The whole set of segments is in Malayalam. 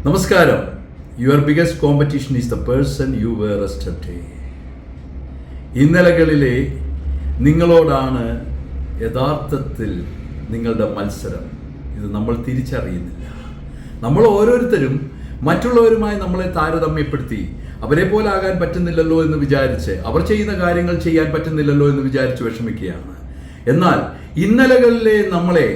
നമസ്കാരം. Your biggest competition is the person you were yesterday. ഇന്നലകളിലെ നിങ്ങളോടാണ് യഥാർത്ഥത്തിൽ നിങ്ങളുടെ മത്സരം. ഇത് നമ്മൾ തിരിച്ചറിയുന്നില്ല. നമ്മൾ ഓരോരുത്തരും മറ്റുള്ളവരുമായി നമ്മളെ താരതമ്യപ്പെടുത്തി അവരെ പോലെ ആകാൻ പറ്റുന്നില്ലല്ലോ എന്ന് വിചാരിച്ച്, അവർ ചെയ്യുന്ന കാര്യങ്ങൾ ചെയ്യാൻ പറ്റുന്നില്ലല്ലോ എന്ന് വിചാരിച്ച് വിഷമിക്കുകയാണ്. എന്നാൽ ഇന്നലകളിലെ നമ്മളെ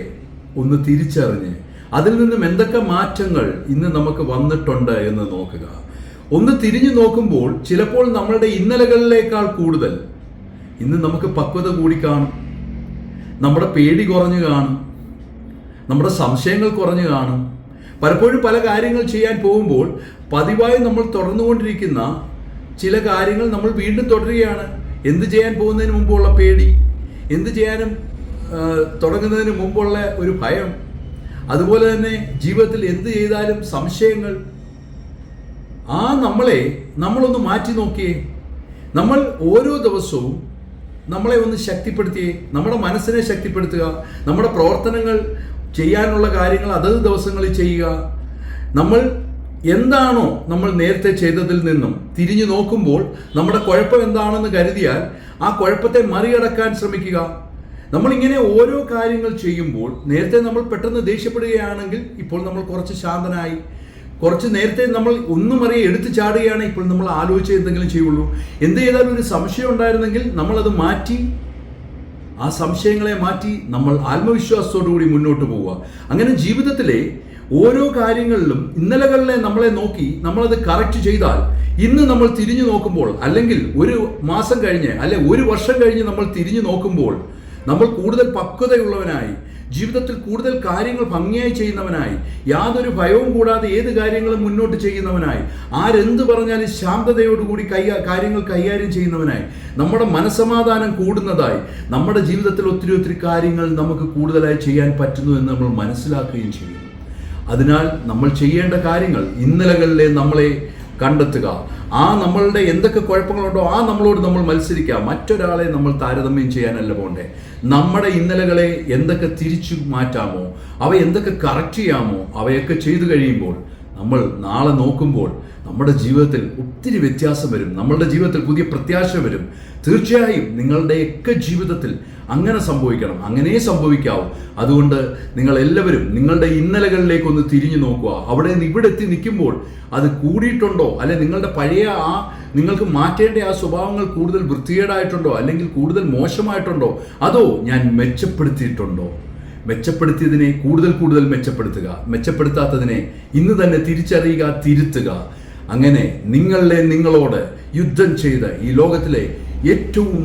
ഒന്ന് തിരിച്ചറിഞ്ഞ് അതിൽ നിന്നും എന്തൊക്കെ മാറ്റങ്ങൾ ഇന്ന് നമുക്ക് വന്നിട്ടുണ്ട് എന്ന് നോക്കുക. ഒന്ന് തിരിഞ്ഞു നോക്കുമ്പോൾ ചിലപ്പോൾ നമ്മളുടെ ഇന്നലകളിലേക്കാൾ കൂടുതൽ ഇന്ന് നമുക്ക് പക്വത കൂടി കാണും, നമ്മുടെ പേടി കുറഞ്ഞു കാണും, നമ്മുടെ സംശയങ്ങൾ കുറഞ്ഞു കാണും. പലപ്പോഴും പല കാര്യങ്ങൾ ചെയ്യാൻ പോകുമ്പോൾ പതിവായി നമ്മൾ തുടർന്നുകൊണ്ടിരിക്കുന്ന ചില കാര്യങ്ങൾ നമ്മൾ വീണ്ടും തുടരുകയാണ്. എന്ത് ചെയ്യാൻ പോകുന്നതിന് മുമ്പുള്ള പേടി, എന്ത് ചെയ്യാനും തുടങ്ങുന്നതിന് മുമ്പുള്ള ഒരു ഭയം, അതുപോലെ തന്നെ ജീവിതത്തിൽ എന്ത് ചെയ്താലും സംശയങ്ങൾ. നമ്മളൊന്ന് മാറ്റി നോക്കിയേ. നമ്മൾ ഓരോ ദിവസവും നമ്മളെ ഒന്ന് ശക്തിപ്പെടുത്തിയേ. നമ്മുടെ മനസ്സിനെ ശക്തിപ്പെടുത്തുക. നമ്മുടെ പ്രവർത്തനങ്ങൾ ചെയ്യാനുള്ള കാര്യങ്ങൾ അതത് ദിവസങ്ങളിൽ ചെയ്യുക. നമ്മൾ എന്താണോ നമ്മൾ നേരത്തെ ചെയ്തതിൽ നിന്നും തിരിഞ്ഞു നോക്കുമ്പോൾ നമ്മുടെ കുഴപ്പം എന്താണെന്ന് കരുതിയാൽ ആ കുഴപ്പത്തെ മറികടക്കാൻ ശ്രമിക്കുക. നമ്മളിങ്ങനെ ഓരോ കാര്യങ്ങൾ ചെയ്യുമ്പോൾ നേരത്തെ നമ്മൾ പെട്ടെന്ന് ദേഷ്യപ്പെടുകയാണെങ്കിൽ ഇപ്പോൾ നമ്മൾ കുറച്ച് ശാന്തനായി, കുറച്ച് നേരത്തെ നമ്മൾ ഒന്നും അറിയാൻ എടുത്തു ചാടുകയാണ്, ഇപ്പോൾ നമ്മൾ ആലോചിച്ച് എന്തെങ്കിലും ചെയ്യുള്ളൂ. എന്ത് ചെയ്താലും ഒരു സംശയം ഉണ്ടായിരുന്നെങ്കിൽ നമ്മളത് മാറ്റി, ആ സംശയങ്ങളെ മാറ്റി നമ്മൾ ആത്മവിശ്വാസത്തോടു കൂടി മുന്നോട്ട് പോവുക. അങ്ങനെ ജീവിതത്തിലെ ഓരോ കാര്യങ്ങളിലും ഇന്നലകളിലെ നമ്മളെ നോക്കി നമ്മളത് കറക്റ്റ് ചെയ്താൽ ഇന്ന് നമ്മൾ തിരിഞ്ഞു നോക്കുമ്പോൾ, അല്ലെങ്കിൽ ഒരു മാസം കഴിഞ്ഞ് അല്ലെ ഒരു വർഷം കഴിഞ്ഞ് നമ്മൾ തിരിഞ്ഞു നോക്കുമ്പോൾ നമ്മൾ കൂടുതൽ പക്വതയുള്ളവനായി, ജീവിതത്തിൽ കൂടുതൽ കാര്യങ്ങൾ ഭംഗിയായി ചെയ്യുന്നവനായി, യാതൊരു ഭയവും കൂടാതെ ഏത് കാര്യങ്ങളും മുന്നോട്ട് ചെയ്യുന്നവനായി, ആരെന്ത് പറഞ്ഞാലും ശാന്തതയോടുകൂടി കാര്യങ്ങൾ കൈകാര്യം ചെയ്യുന്നവനായി, നമ്മുടെ മനസ്സമാധാനം കൂടുന്നതായി, നമ്മുടെ ജീവിതത്തിൽ ഒത്തിരി കാര്യങ്ങൾ നമുക്ക് കൂടുതലായി ചെയ്യാൻ പറ്റുന്നു എന്ന് നമ്മൾ മനസ്സിലാക്കുകയും ചെയ്യും. അതിനാൽ നമ്മൾ ചെയ്യേണ്ട കാര്യങ്ങൾ ഇന്നലകളിലെ നമ്മളെ കണ്ടെത്തുക. നമ്മളുടെ എന്തൊക്കെ കുഴപ്പങ്ങളുണ്ടോ നമ്മളോട് നമ്മൾ മത്സരിക്കുക. മറ്റൊരാളെ നമ്മൾ താരതമ്യം ചെയ്യാനല്ല പോണ്ടേ. നമ്മുടെ ഇന്നലകളെ എന്തൊക്കെ തിരിച്ചു മാറ്റാമോ, അവ എന്തൊക്കെ കറക്റ്റ് ചെയ്യാമോ, അവയൊക്കെ ചെയ്തു കഴിയുമ്പോൾ നമ്മൾ നാളെ നോക്കുമ്പോൾ നമ്മുടെ ജീവിതത്തിൽ ഒത്തിരി വ്യത്യാസം വരും. നമ്മളുടെ ജീവിതത്തിൽ പുതിയ പ്രത്യാശ വരും. തീർച്ചയായും നിങ്ങളുടെയൊക്കെ ജീവിതത്തിൽ അങ്ങനെ സംഭവിക്കണം, അങ്ങനെ സംഭവിക്കാവൂ. അതുകൊണ്ട് നിങ്ങൾ എല്ലാവരും നിങ്ങളുടെ ഇന്നലകളിലേക്കൊന്ന് തിരിഞ്ഞു നോക്കുക. അവിടെ നിന്ന് ഇവിടെ എത്തി നിൽക്കുമ്പോൾ അത് കൂടിയിട്ടുണ്ടോ, അല്ലെ നിങ്ങളുടെ പഴയ നിങ്ങൾക്ക് മാറ്റേണ്ട ആ സ്വഭാവങ്ങൾ കൂടുതൽ വൃത്തികേടായിട്ടുണ്ടോ, അല്ലെങ്കിൽ കൂടുതൽ മോശമായിട്ടുണ്ടോ, അതോ ഞാൻ മെച്ചപ്പെടുത്തിയിട്ടുണ്ടോ? മെച്ചപ്പെടുത്തിയതിനെ കൂടുതൽ മെച്ചപ്പെടുത്തുക, മെച്ചപ്പെടുത്താത്തതിനെ ഇന്ന് തന്നെ തിരിച്ചറിയുക, തിരുത്തുക. അങ്ങനെ നിങ്ങളോട് യുദ്ധം ചെയ്ത് ഈ ലോകത്തിലെ ഏറ്റവും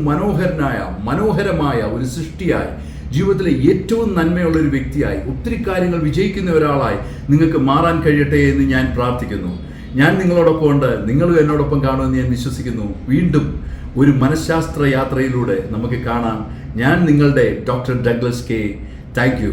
മനോഹരമായ ഒരു സൃഷ്ടിയായി, ജീവിതത്തിലെ ഏറ്റവും നന്മയുള്ള ഒരു വ്യക്തിയായി, ഒത്തിരി കാര്യങ്ങൾ വിജയിക്കുന്ന ഒരാളായി നിങ്ങൾക്ക് മാറാൻ കഴിയട്ടെ എന്ന് ഞാൻ പ്രാർത്ഥിക്കുന്നു. ഞാൻ നിങ്ങളോടൊപ്പം ഉണ്ട്, നിങ്ങളും എന്നോടൊപ്പം കാണുമെന്ന് ഞാൻ വിശ്വസിക്കുന്നു. വീണ്ടും ഒരു മനഃശാസ്ത്ര യാത്രയിലൂടെ നമുക്ക് കാണാം. ഞാൻ നിങ്ങളുടെ doctor Douglas K. Thank you.